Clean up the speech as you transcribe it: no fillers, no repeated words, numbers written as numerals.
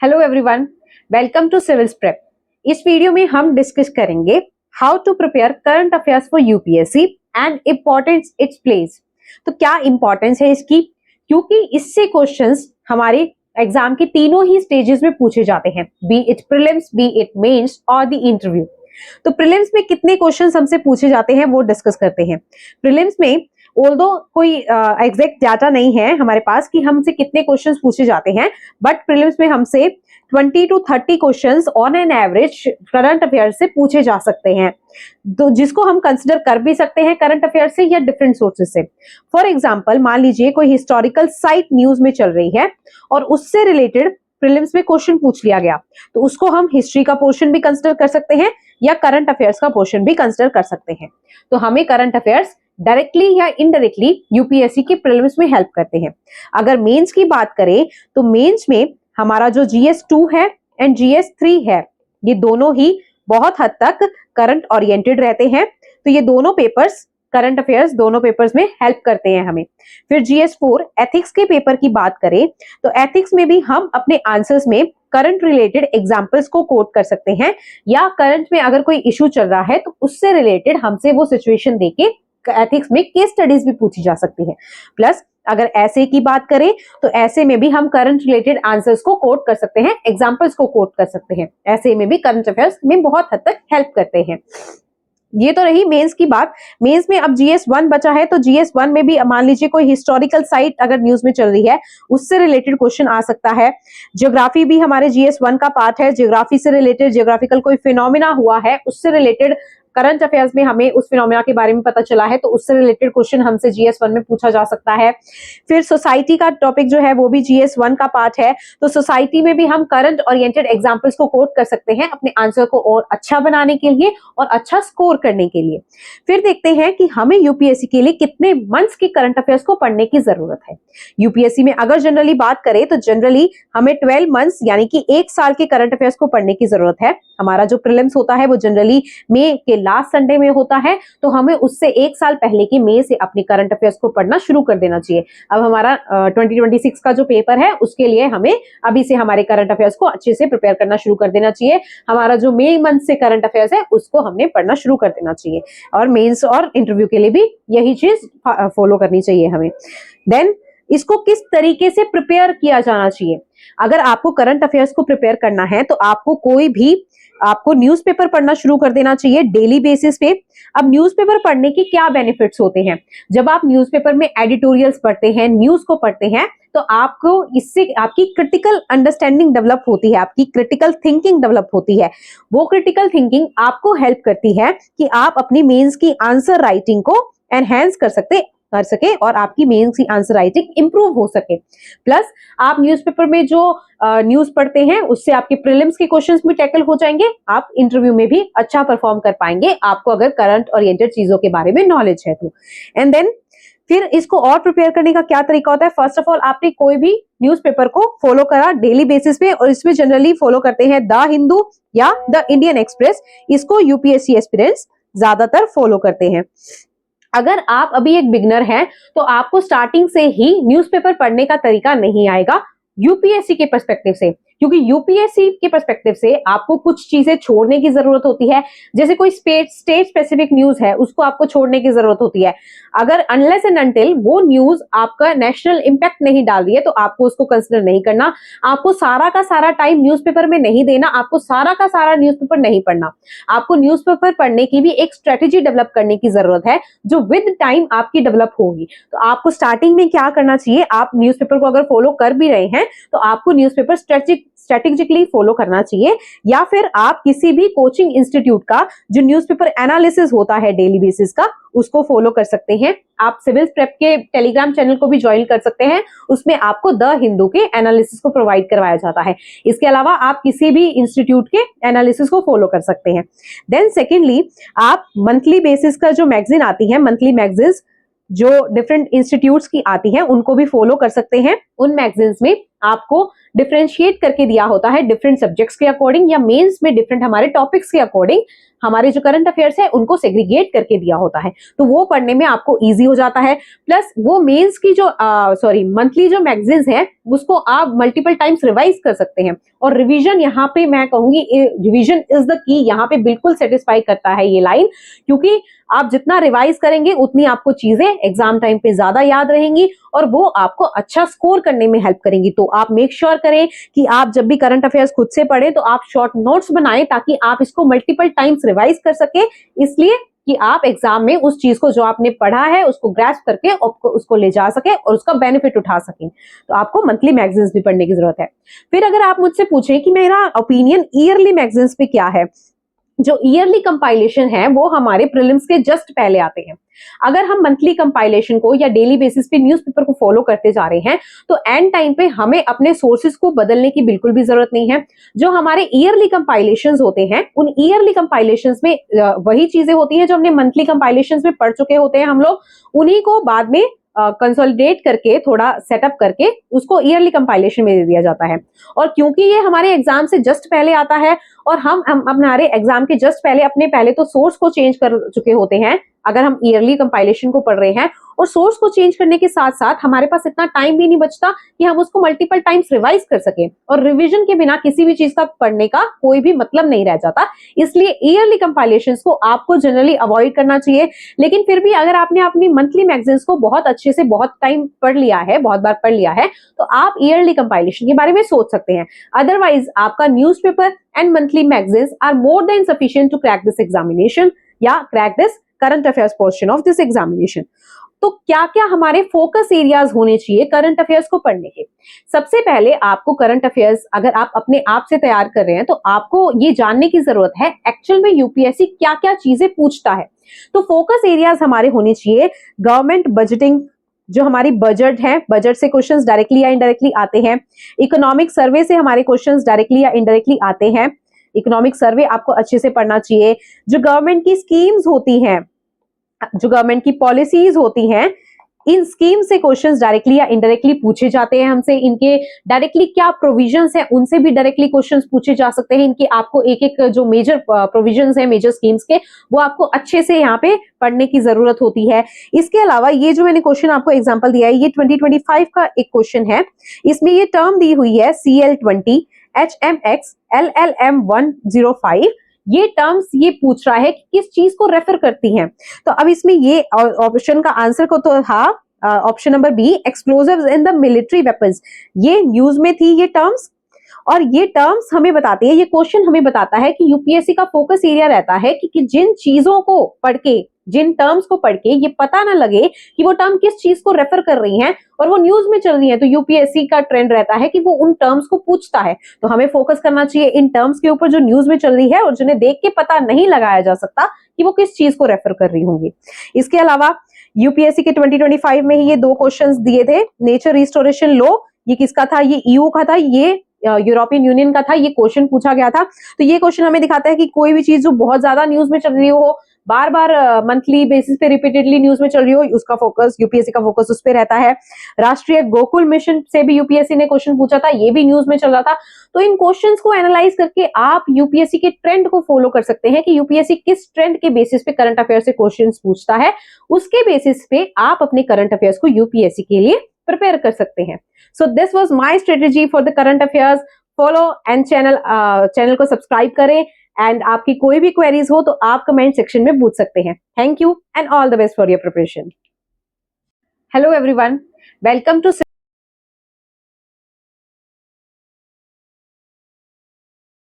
Hello everyone, welcome to civils prep. इस video में हम डिस्कस करेंगे how to prepare current affairs for UPSC and importance its place. तो क्या importance है इसकी, क्योंकि इससे क्वेश्चंस हमारे एग्जाम के तीनों ही स्टेजेस में पूछे जाते हैं, be it prelims, be it mains और द इंटरव्यू। तो प्रीलिम्स में कितने क्वेश्चंस हमसे पूछे जाते हैं वो डिस्कस करते हैं। प्रीलिम्स में ऑल्दो कोई एग्जैक्ट डाटा नहीं है हमारे पास कि हमसे कितने क्वेश्चंस पूछे जाते हैं, बट प्रीलिम्स में हमसे 20 to 30 questions on an average current affair से पूछे जा सकते हैं, तो जिसको हम कंसिडर कर भी सकते हैं करंट अफेयर से या डिफरेंट सोर्सेज से। फॉर एग्जांपल, मान लीजिए कोई हिस्टोरिकल साइट न्यूज में चल रही है और उससे रिलेटेड प्रीलिम्स में क्वेश्चन पूछ लिया गया, तो उसको हम हिस्ट्री का पोर्शन भी कंसिडर कर सकते हैं या करंट अफेयर्स का पोर्शन भी कंसिडर कर सकते हैं। तो हमें करंट अफेयर्स डायरेक्टली या इनडायरेक्टली यूपीएससी के प्रीलिम्स में हेल्प करते हैं। अगर मेंस की बात करें तो मेंस में हमारा जो जीएस 2 है एंड जीएस 3 है, ये दोनों ही बहुत हद तक करंट ओरिएंटेड रहते हैं। तो ये दोनों पेपर्स, करंट अफेयर्स दोनों पेपर्स में हेल्प करते हैं हमें। फिर जीएस 4 एथिक्स के पेपर की बात करें तो एथिक्स में भी हम अपने आंसर्स में करंट रिलेटेड एग्जांपल्स को कोट कर सकते हैं, या करंट में अगर कोई इशू चल रहा है तो उससे रिलेटेड हमसे वो सिचुएशन देके एथिक्स में केस स्टडीज भी पूछी जा सकती है। प्लस अगर ऐसे की बात करें तो ऐसे में भी हम करंट रिलेटेड आंसर्स को कोट कर सकते हैं, एग्जांपल्स को कोट कर सकते हैं। ऐसे में भी करंट अफेयर्स में बहुत हद तक हेल्प करते हैं। ये तो रही मेंस की बात। मेंस में अब जीएस 1 बचा है, तो जीएस 1 में भी मान लीजिए कोई हिस्टोरिकल साइट अगर न्यूज में चल रही है उससे रिलेटेड क्वेश्चन आ सकता है। ज्योग्राफी भी हमारे जीएस 1 का पार्ट है, ज्योग्राफी से रिलेटेड ज्योग्राफिकल कोई फिनोमिना हुआ है उससे रिलेटेड करंट अफेयर्स में हमें उस फिनोमिना के बारे में पता चला है तो उससे रिलेटेड क्वेश्चन हमसे जीएस 1 में पूछा जा सकता है। फिर सोसाइटी का टॉपिक जो है वो भी जीएस 1 का पार्ट है, तो सोसाइटी में भी हम करंट ओरिएंटेड एग्जांपल्स को कोट कर सकते हैं अपने आंसर को और अच्छा बनाने के लिए और अच्छा स्कोर करने के लिए। फिर देखते हैं कि हमें यूपीएससी के लिए कितने मंथ्स की करंट अफेयर्स को पढ़ने की जरूरत है। यूपीएससी में अगर जनरली बात करें तो जनरली हमें 12 मंथ्स यानी कि 1 साल के करंट अफेयर्स को पढ़ने की जरूरत है। हमारा जो प्रीलिम्स होता है वो जनरली मई के लास्ट संडे में होता है, तो हमें उससे 1 साल पहले की मई से अपनी करंट अफेयर्स को पढ़ना शुरू कर देना चाहिए। अब हमारा 2026 का जो पेपर है उसके लिए हमें अभी से हमारे करंट अफेयर्स को अच्छे से प्रिपेयर करना शुरू कर देना चाहिए। हमारा जो मई मंथ से करंट अफेयर्स है उसको हमने पढ़ना शुरू कर देना चाहिए, और मेंस और इंटरव्यू के लिए भी यही चीज फॉलो करनी चाहिए हमें। देन इसको किस तरीके से प्रिपेयर किया जाना चाहिए। अगर आपको करंट अफेयर्स को प्रिपेयर करना है तो आपको न्यूज़पेपर पढ़ना शुरू कर देना चाहिए डेली बेसिस पे। अब न्यूज़पेपर पढ़ने के क्या बेनिफिट्स होते हैं? जब आप न्यूज़पेपर में एडिटोरियल्स पढ़ते हैं, न्यूज को पढ़ते हैं, तो आपको इससे आपकी क्रिटिकल अंडरस्टैंडिंग डेवलप होती है, आपकी क्रिटिकल थिंकिंग डेवलप होती है। वो क्रिटिकल थिंकिंग आपको हेल्प करती है कि आप अपनी मेंस की आंसर राइटिंग को एनहेंस कर सके और आपकी मेंस की आंसर राइटिंग इंप्रूव हो सके। प्लस आप न्यूज़पेपर में जो न्यूज पढ़ते हैं उससे आपके प्रीलिम्स के क्वेश्चंस भी टैकल हो जाएंगे, आप इंटरव्यू में भी अच्छा परफॉर्म कर पाएंगे, आपको अगर करंट ओरिएंटेड चीजों के बारे में नॉलेज है तो। एंड देन फिर इसको और प्रिपेयर करने का क्या तरीका होता है? फर्स्ट ऑफ ऑल, आपने कोई भी न्यूज़पेपर को फॉलो करा डेली बेसिस पे, और इसमें जनरली फॉलो करते हैं द हिंदू या द इंडियन एक्सप्रेस। इसको यूपीएससी एस्पिरेंट्स ज्यादातर फॉलो करते हैं। अगर आप अभी एक बिगनर हैं तो आपको स्टार्टिंग से ही न्यूज़पेपर पढ़ने का तरीका नहीं आएगा यूपीएससी के पर्सपेक्टिव से, क्योंकि यूपीएससी के पर्सपेक्टिव से आपको कुछ चीजें छोड़ने की जरूरत होती है। जैसे कोई स्टेट स्पेसिफिक न्यूज है उसको आपको छोड़ने की जरूरत होती है। अगर अनलेस एंड अनटिल वो न्यूज आपका नेशनल इंपैक्ट नहीं डाल रही है तो आपको उसको कंसिडर नहीं करना। आपको सारा का सारा टाइम न्यूज़पेपर में नहीं देना, आपको सारा का सारा न्यूज़पेपर नहीं पढ़ना। आपको न्यूज़पेपर पढ़ने की भी एक स्ट्रेटेजी डेवलप करने की जरूरत है जो विद टाइम आपकी डेवलप होगी। तो आपको स्टार्टिंग में क्या करना चाहिए, आप न्यूज़पेपर को अगर फॉलो कर भी रहे हैं तो आपको न्यूज़पेपर स्ट्रेटेजिकली फॉलो करना चाहिए, या फिर आप किसी भी कोचिंग इंस्टीट्यूट का जो न्यूज़पेपर एनालिसिस होता है डेली बेसिस का उसको फॉलो कर सकते हैं। आप सिविल प्रेप के टेलीग्राम चैनल को भी ज्वाइन कर सकते हैं, उसमें आपको द हिंदू के एनालिसिस को प्रोवाइड करवाया जाता है। इसके अलावा आप किसी भी इंस्टीट्यूट के एनालिसिस को फॉलो कर सकते हैं। देन सेकेंडली, आप मंथली बेसिस का जो मैगजीन आती है, मंथली मैगजीन्स जो डिफरेंट इंस्टीट्यूट्स की आती हैं उनको भी फॉलो कर सकते हैं। उन मैगजीन्स में आपको डिफरेंशिएट करके दिया होता है डिफरेंट सब्जेक्ट्स के अकॉर्डिंग या मेंस में डिफरेंट हमारे टॉपिक्स के अकॉर्डिंग हमारे जो करंट अफेयर्स है उनको सेग्रीगेट करके दिया होता है, तो वो पढ़ने में आपको ईजी हो जाता है। प्लस वो मेंस की जो मंथली जो मैगजीन्स है उसको आप मल्टीपल टाइम्स रिवाइज कर सकते हैं। और रिवीजन यहाँ पे मैं कहूंगी, रिवीजन इज द की, यहाँ पे बिल्कुल सेटिस्फाई करता है ये लाइन, क्योंकि आप जितना रिवाइज करेंगे उतनी आपको चीजें एग्जाम टाइम पे ज्यादा याद रहेंगी और वो आपको अच्छा स्कोर करने में हेल्प करेंगी। तो आप मेक श्योर करें कि आप जब भी करंट अफेयर्स खुद से पढ़ें तो आप शॉर्ट नोट्स बनाएं ताकि आप इसको मल्टीपल टाइम्स रिवाइज कर सके, इसलिए कि आप एग्जाम में उस चीज को जो आपने पढ़ा है उसको ग्रैस्प करके उसको ले जा सके और उसका बेनिफिट उठा सकें। तो आपको मंथली मैगजीन्स भी पढ़ने की जरूरत है। फिर अगर आप मुझसे पूछें कि मेरा ओपिनियन ईयरली मैगजीन्स पे क्या है, जो ईयरली कंपाइलेशन है वो हमारे प्रीलिम्स के जस्ट पहले आते हैं। अगर हम मंथली कंपाइलेशन को या डेली बेसिस पे न्यूज़पेपर को फॉलो करते जा रहे हैं तो एंड टाइम पे हमें अपने सोर्सेज को बदलने की बिल्कुल भी जरूरत नहीं है। जो हमारे ईयरली कंपाइलेशंस होते हैं उन ईयरली कंपाइलेशंस में वही चीजें होती हैं जो हमने मंथली कंपाइलेशंस में पढ़ चुके होते हैं हम लोग, उन्हीं को बाद में कंसोलिडेट करके थोड़ा सेटअप करके उसको ईयरली कंपाइलेशन में दे दिया जाता है। और क्योंकि ये हमारे एग्जाम से जस्ट पहले आता है और हम हमारे एग्जाम के जस्ट पहले तो सोर्स को चेंज कर चुके होते हैं अगर हम ईयरली कंपाइलेशन को पढ़ रहे हैं, और सोर्स को चेंज करने के साथ साथ हमारे पास इतना टाइम भी नहीं बचता कि हम उसको मल्टीपल टाइम्स रिवाइज कर सकें, और रिवीजन के बिना किसी भी चीज का पढ़ने का कोई भी मतलब नहीं रह जाता। इसलिए ईयरली कंपाइलेशंस को आपको जनरली अवॉइड करना चाहिए। लेकिन फिर भी अगर आपने अपनी मंथली मैगजीन्स को बहुत अच्छे से बहुत टाइम पढ़ लिया है, बहुत बार पढ़ लिया है, तो आप ईयरली कंपाइलेशन के बारे में सोच सकते हैं। अदरवाइज आपका newspaper and monthly magazines are more than sufficient to crack this examination या crack this current affairs portion of this examination. तो क्या क्या हमारे फोकस एरियाज होने चाहिए करंट अफेयर्स को पढ़ने के? सबसे पहले आपको करंट अफेयर्स अगर आप अपने आप से तैयार कर रहे हैं तो आपको ये जानने की जरूरत है एक्चुअल में यूपीएससी क्या क्या चीजें पूछता है। तो फोकस एरियाज हमारे होने चाहिए गवर्नमेंट बजटिंग, जो हमारी बजट है, बजट से क्वेश्चंस डायरेक्टली या इनडायरेक्टली आते हैं। इकोनॉमिक सर्वे से हमारे क्वेश्चंस डायरेक्टली या इनडायरेक्टली आते हैं। इकोनॉमिक सर्वे आपको अच्छे से पढ़ना चाहिए। जो गवर्नमेंट की स्कीम्स होती हैं, जो गवर्नमेंट की पॉलिसीज होती हैं, इन स्कीम से क्वेश्चंस डायरेक्टली या इनडायरेक्टली पूछे जाते हैं हमसे। इनके डायरेक्टली क्या प्रोविजंस हैं उनसे भी डायरेक्टली क्वेश्चंस पूछे जा सकते हैं। इनके आपको एक एक जो मेजर प्रोविजंस हैं मेजर स्कीम्स के, वो आपको अच्छे से यहाँ पे पढ़ने की जरूरत होती है। इसके अलावा ये जो मैंने क्वेश्चन आपको एग्जाम्पल दिया है, ये 2025 का एक क्वेश्चन है। इसमें ये टर्म दी हुई है CL20 HMX LLM 105। ये टर्म्स ये पूछ रहा है कि किस चीज को रेफर करती हैं। तो अब इसमें ये ऑप्शन का आंसर को तो था option number B, explosives in the military weapons. ये न्यूज में थी ये टर्म्स, और ये टर्म्स हमें बताती है, ये क्वेश्चन हमें बताता है कि यूपीएससी का फोकस एरिया रहता है कि जिन चीजों को पढ़ के, जिन टर्म्स को पढ़ के ये पता ना लगे कि वो टर्म किस चीज को रेफर कर रही हैं और वो न्यूज में चल रही है, तो यूपीएससी का ट्रेंड रहता है कि वो उन टर्म्स को पूछता है। तो हमें फोकस करना चाहिए इन टर्म्स के ऊपर जो न्यूज में चल रही है और जिन्हें देख के पता नहीं लगाया जा सकता कि वो किस चीज को रेफर कर रही होंगी। इसके अलावा यूपीएससी के 2025 में ही ये दो क्वेश्चंस दिए थे। नेचर रिस्टोरेशन लॉ, ये किसका था? ये ईयू का था, ये यूरोपियन यूनियन का था। ये क्वेश्चन पूछा गया था। तो ये क्वेश्चन हमें दिखाता है कि कोई भी चीज जो बहुत ज्यादा न्यूज में चल रही हो, बार बार मंथली बेसिस पे रिपीटेडली न्यूज में चल रही हो, उसका फोकस, यूपीएससी का फोकस उस पे रहता है। राष्ट्रीय गोकुल मिशन से भी यूपीएससी ने क्वेश्चन पूछा था, ये भी न्यूज में चल रहा था। तो इन क्वेश्चंस को एनालाइज करके आप यूपीएससी के ट्रेंड को फॉलो कर सकते हैं कि यूपीएससी किस ट्रेंड के बेसिस पे करंट अफेयर से क्वेश्चंस पूछता है। उसके बेसिस पे आप अपने करंट अफेयर्स को यूपीएससी के लिए प्रिपेयर कर सकते हैं। So this was my strategy for the current affairs. Follow and channel को सब्सक्राइब करें, एंड आपकी कोई भी क्वेरीज हो तो आप कमेंट सेक्शन में पूछ सकते हैं। Thank you and all the best for your preparation. Hello everyone, welcome to